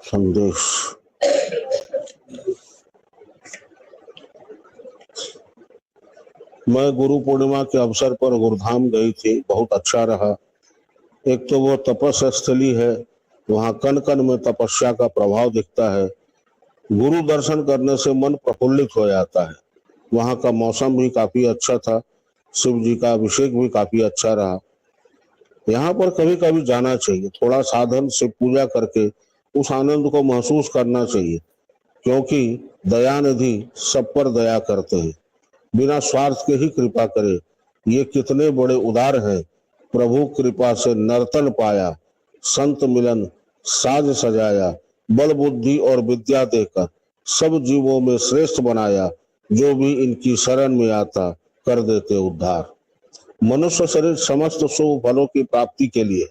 संदेश। मैं गुरु पूर्णिमा के अवसर पर गुरुधाम गई थी, बहुत अच्छा रहा। एक तो वो तपस्या स्थली है, वहाँ कण कण में तपस्या का प्रभाव दिखता है। गुरु दर्शन करने से मन प्रफुल्लित हो जाता है। वहाँ का मौसम भी काफी अच्छा था, शिव जी का अभिषेक भी काफी अच्छा रहा। यहाँ पर कभी कभी जाना चाहिए, थोड़ा साधन से पूजा करके उस आनंद को महसूस करना चाहिए, क्योंकि दयानिधि सब पर दया करते हैं, बिना स्वार्थ के ही कृपा करे। ये कितने बड़े उदार हैं। प्रभु कृपा से नर्तन पाया, संत मिलन साज सजाया, बल बुद्धि और विद्या देकर सब जीवों में श्रेष्ठ बनाया। जो भी इनकी शरण में आता कर देते उद्धार। मनुष्य शरीर समस्त शुभ फलों की प्राप्ति के लिए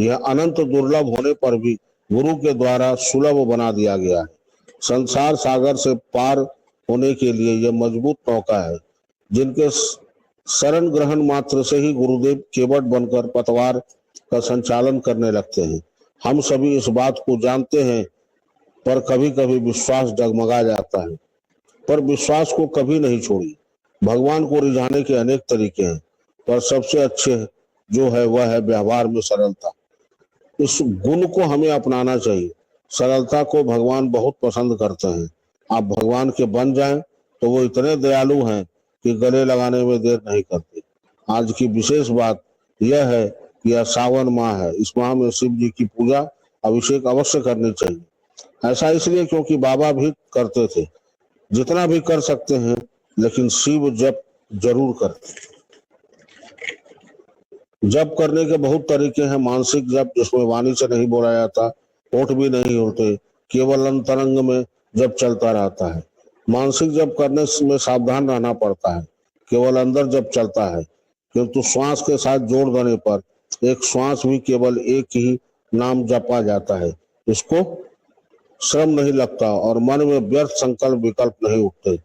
यह अनंत दुर्लभ होने पर भी गुरु के द्वारा सुलभ बना दिया गया है। संसार सागर से पार होने के लिए यह मजबूत नौका है, जिनके शरण ग्रहण मात्र से ही गुरुदेव केवट बनकर पतवार का संचालन करने लगते हैं। हम सभी इस बात को जानते हैं, पर कभी कभी विश्वास डगमगा जाता है। पर विश्वास को कभी नहीं छोड़िए। भगवान को रिझाने के अनेक तरीके हैं, पर सबसे अच्छे जो है वह है व्यवहार में सरलता। इस गुण को हमें अपनाना चाहिए। सरलता को भगवान बहुत पसंद करते हैं। आप भगवान के बन जाएं तो वो इतने दयालु हैं कि गले लगाने में देर नहीं करते। आज की विशेष बात यह है कि यह सावन माह है। इस माह में शिव जी की पूजा अभिषेक अवश्य करनी चाहिए। ऐसा इसलिए क्योंकि बाबा भी करते थे। जितना भी कर सकते हैं, लेकिन शिव जप जरूर करते। जप करने के बहुत तरीके हैं। मानसिक जप, जिसमें वाणी से नहीं बोला जाता, होठ भी नहीं होते, केवल अंतरंग में जप चलता रहता है। मानसिक जप करने में सावधान रहना पड़ता है, केवल अंदर जप चलता है, किंतु श्वास के साथ जोड़ देने पर एक श्वास भी केवल एक ही नाम जपा जाता है। इसको श्रम नहीं लगता और मन में व्यर्थ संकल्प विकल्प नहीं उठते।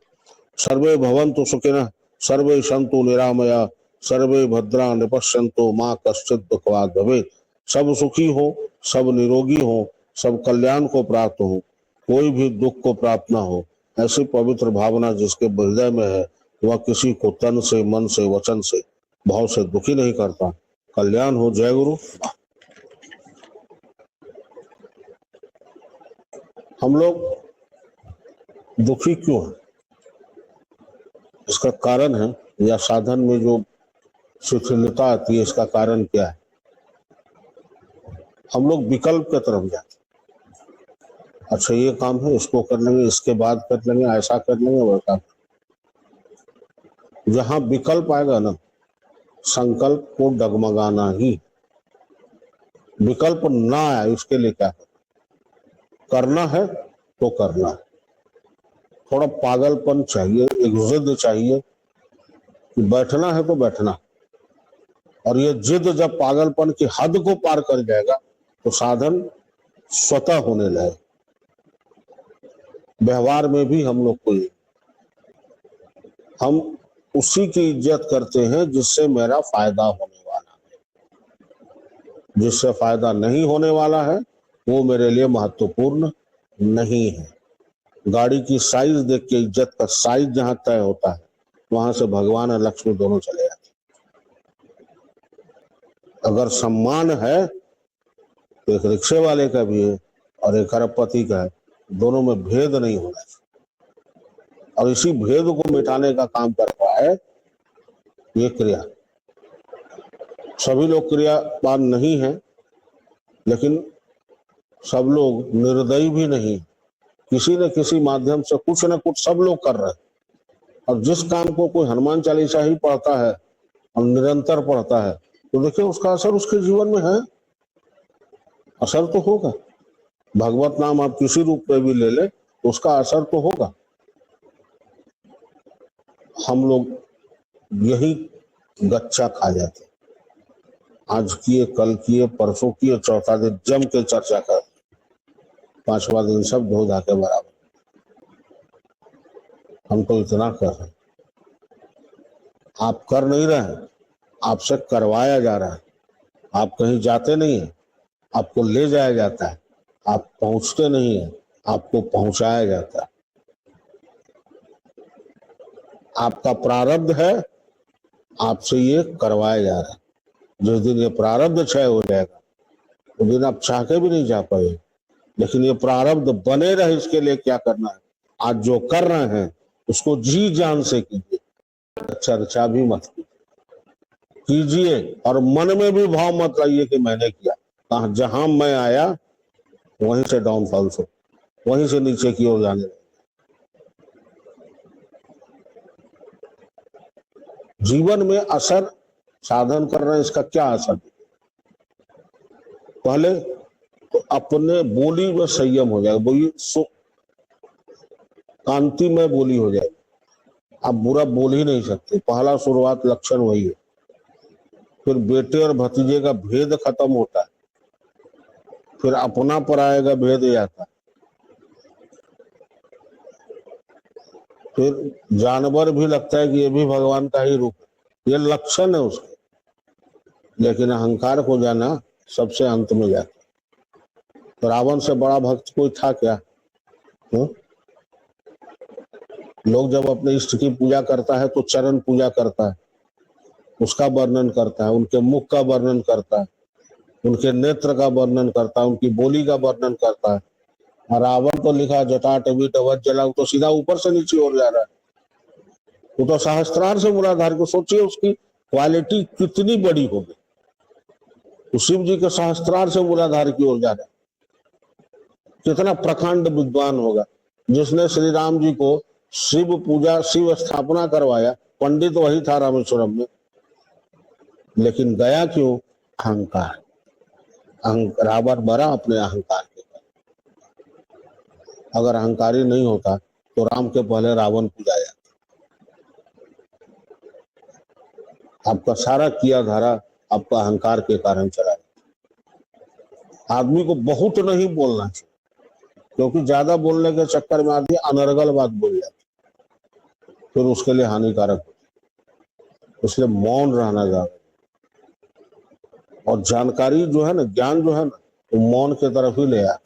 सर्वे भवन्तु सुखिनः, सर्वे सन्तु निरामया, सर्वे भद्रा निपश्यन्तु माँ कश्चित् दुःखभाग् भवेत्। सब सुखी हो, सब निरोगी हो, सब कल्याण को प्राप्त हो, कोई भी दुख को प्राप्त ना हो। ऐसी पवित्र भावना जिसके हृदय में है, वह किसी को तन से, मन से, वचन से, भाव से दुखी नहीं करता। कल्याण हो। जय गुरु। हम लोग दुखी क्यों हैं? इसका कारण है, या साधन में जो शिथिलता आती है, इसका कारण क्या है? हम लोग विकल्प की तरफ जाते हैं। अच्छा, ये काम है, इसको कर लेंगे, इसके बाद कर लेंगे, ऐसा कर लेंगे, वैसा। जहां विकल्प आएगा ना, संकल्प को डगमगाना ही। विकल्प ना आए उसके लिए क्या करना है तो करना है। थोड़ा पागलपन चाहिए, एक जिद चाहिए कि बैठना है तो बैठना। और ये जिद जब पागलपन की हद को पार कर जाएगा तो साधन स्वतः होने लगे। व्यवहार में भी हम लोग को हम उसी की इज्जत करते हैं जिससे मेरा फायदा होने वाला है। जिससे फायदा नहीं होने वाला है वो मेरे लिए महत्वपूर्ण नहीं है। गाड़ी की साइज देख के इज्जत का साइज जहां तय होता है, वहां से भगवान और लक्ष्मी दोनों चले जाते। अगर सम्मान है तो एक रिक्शे वाले का भी है और एक अरबपति का है, दोनों में भेद नहीं होना चाहिए। और इसी भेद को मिटाने का काम करता है ये क्रिया। सभी लोग क्रियावान नहीं है, लेकिन सब लोग निर्दयी भी नहीं। किसी न किसी माध्यम से कुछ न कुछ सब लोग कर रहे हैं। और जिस काम को कोई हनुमान चालीसा ही पढ़ता है और निरंतर पढ़ता है, तो देखिए उसका असर उसके जीवन में है। असर तो होगा। भगवत नाम आप किसी रूप में भी ले ले, तो उसका असर तो होगा। हम लोग यही गच्चा खा जाते। आज किए, कल किए, परसों किए, चौथा दिन जम के चर्चा कर, पांचवा दिन सब धो धा के बराबर। हम तो इतना कर रहे हैं, आप कर नहीं रहे हैं, आपसे करवाया जा रहा है। आप कहीं जाते नहीं है, आपको ले जाया जाता है। आप पहुंचते नहीं है, आपको पहुंचाया जाता है। आपका प्रारब्ध है, आपसे ये करवाया जा रहा है। जिस दिन ये प्रारब्ध क्षय हो जाएगा उस दिन आप चाह के भी नहीं जा पाएंगे। लेकिन ये प्रारब्ध बने रहे, इसके लिए क्या करना है? आज जो कर रहे हैं उसको जी जान से कीजिए, चर्चा भी मत कीजिए और मन में भी भाव मत लाइए कि मैंने किया। कहा जहां मैं आया वहीं से डाउनफॉल हो, वहीं से नीचे की ओर जाने लगे। जीवन में असर साधन कर रहे हैं, इसका क्या असर? पहले तो अपने बोली में संयम हो जाएगा, बोली कांति में बोली हो जाएगी, आप बुरा बोल ही नहीं सकते। पहला शुरुआत लक्षण वही है। फिर बेटे और भतीजे का भेद खत्म होता है, फिर अपना पराये का भेद आता है, फिर जानवर भी लगता है कि ये भी भगवान का ही रूप है, ये लक्षण है उसके। लेकिन अहंकार को जाना सबसे अंत में जाता है। तो रावण से बड़ा भक्त कोई था क्या? लोग जब अपने इष्ट की पूजा करता है तो चरण पूजा करता है, उसका वर्णन करता है, उनके मुख का वर्णन करता है, उनके नेत्र का वर्णन करता है, उनकी बोली का वर्णन करता है। और रावण तो लिखा जटाटवी टवच जला, तो सीधा ऊपर से नीचे हो जा रहा है। वो तो सहस्त्रार से मूलाधार को सोचिए, उसकी क्वालिटी कितनी बड़ी होगी। तो शिव जी के सहस्त्रार से मूलाधार की ओर जा रहा है, कितना प्रकांड विद्वान होगा। जिसने श्री राम जी को शिव पूजा, शिव स्थापना करवाया, पंडित वही था रामेश्वरम में। लेकिन गया क्यों? अहंकार। रावण मरा अपने अहंकार के। अगर अहंकारी नहीं होता तो राम के पहले रावण पूजा जाता। आपका सारा किया धारा आपका अहंकार के कारण चला। आदमी को बहुत नहीं बोलना चाहिए, क्योंकि ज्यादा बोलने के चक्कर में आदमी अनर्गल बात बोल जाता, फिर उसके लिए हानिकारक होता। इसलिए मौन रहना ज्यादा। और जानकारी जो है ना, ज्ञान जो है ना, तो मौन की तरफ ही ले आता।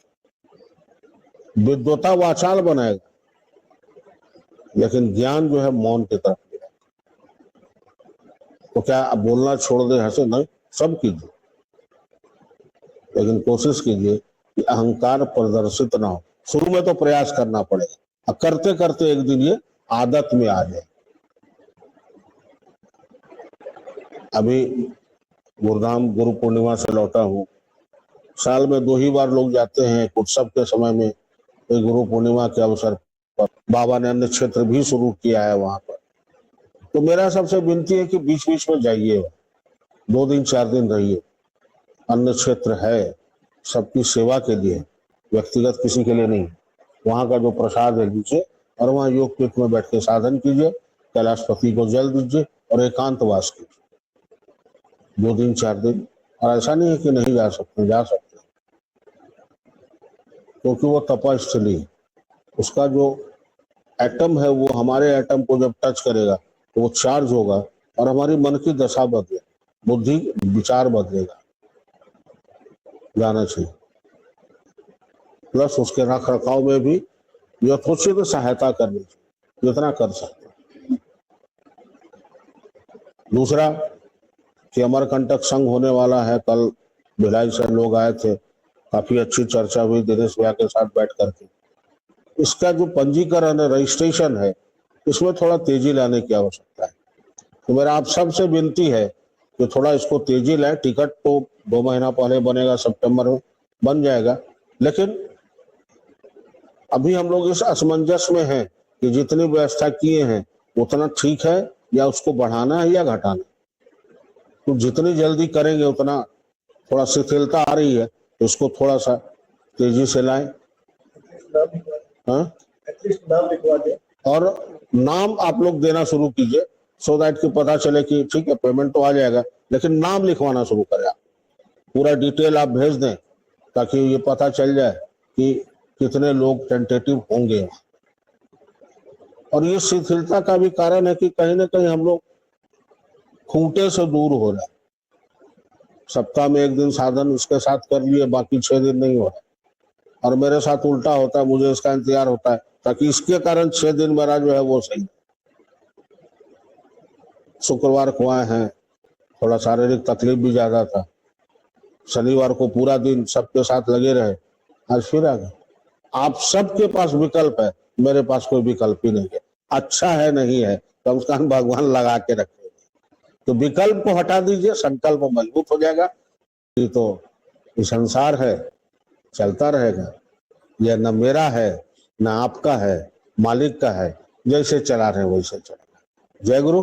विद्वता वाचाल बनाएगा, लेकिन ज्ञान जो है मौन की तरफ ले आता। तो क्या आप बोलना छोड़ दे, हंसे नहीं, सब कीजिए, लेकिन कोशिश कीजिए कि अहंकार प्रदर्शित ना हो। शुरू में तो प्रयास करना पड़ेगा, और करते करते एक दिन ये आदत में आ जाए। अभी गुरुधाम गुरु पूर्णिमा से लौटा हूँ। साल में 2 ही बार लोग जाते हैं, उत्सव के समय में, गुरु पूर्णिमा के अवसर पर। बाबा ने अन्य क्षेत्र भी शुरू किया है वहां पर। तो मेरा सबसे विनती है कि बीच बीच में जाइए, 2 दिन 4 दिन रहिए। अन्य क्षेत्र है सबकी सेवा के लिए, व्यक्तिगत किसी के लिए नहीं। वहां का जो प्रसाद है लीजिए, और वहां योग पीठ में बैठ के साधन कीजिए, कैलाशपति को जल दीजिए और एकांतवास कीजिए 2 दिन 4 दिन। और ऐसा नहीं है कि नहीं जा सकते, जा सकते, क्योंकि वो तपस्थली है। उसका जो एटम है वो हमारे एटम को जब टच करेगा तो वो चार्ज होगा, और हमारी मन की दशा बदलेगा, बुद्धि विचार बदलेगा। जाना चाहिए। प्लस उसके रख रखाव में भी यथोचित सहायता करनी चाहिए, जितना कर सकते। दूसरा कि अमरकंटक संघ होने वाला है, कल भिलाई से लोग आए थे, काफी अच्छी चर्चा हुई दिनेश भैया के साथ बैठ करके। इसका जो पंजीकरण है, रजिस्ट्रेशन है, इसमें थोड़ा तेजी लाने की आवश्यकता है। तो मेरा आप सबसे विनती है कि थोड़ा इसको तेजी लाए। टिकट तो 2 महीना पहले बनेगा, सितंबर में बन जाएगा। लेकिन अभी हम लोग इस असमंजस में हैं कि जितनी व्यवस्था किए हैं उतना ठीक है, या उसको बढ़ाना है या घटाना। तो जितनी जल्दी करेंगे उतना, थोड़ा शिथिलता आ रही है तो उसको थोड़ा सा तेजी से लाएं। और नाम आप लोग देना शुरू कीजिए, सो दैट कि पता चले कि ठीक है पेमेंट तो आ जाएगा, लेकिन नाम लिखवाना शुरू करें। पूरा डिटेल आप भेज दें ताकि ये पता चल जाए कि कितने लोग टेंटेटिव होंगे। और ये शिथिलता का भी कारण है कि कहीं ना कहीं हम लोग खूंटे से दूर हो रहे हैं। सप्ताह में 1 दिन साधन उसके साथ कर लिए, बाकी 6 दिन नहीं हो रहा। और मेरे साथ उल्टा होता है, मुझे इसका इंतजार होता है, ताकि इसके कारण 6 दिन मेरा जो है वो सही। शुक्रवार को आए हैं, थोड़ा शारीरिक तकलीफ भी ज्यादा था, शनिवार को पूरा दिन सबके साथ लगे रहे, आज फिर आ गए। आप सबके पास विकल्प है, मेरे पास कोई विकल्प ही नहीं है। अच्छा है नहीं है, कम से कम भगवान लगा के रखे। तो विकल्प को हटा दीजिए, संकल्प मजबूत हो जाएगा। ये तो ये संसार है, चलता रहेगा। यह न मेरा है न आपका है, मालिक का है। जैसे चला रहे वैसे चलेगा। जय गुरु।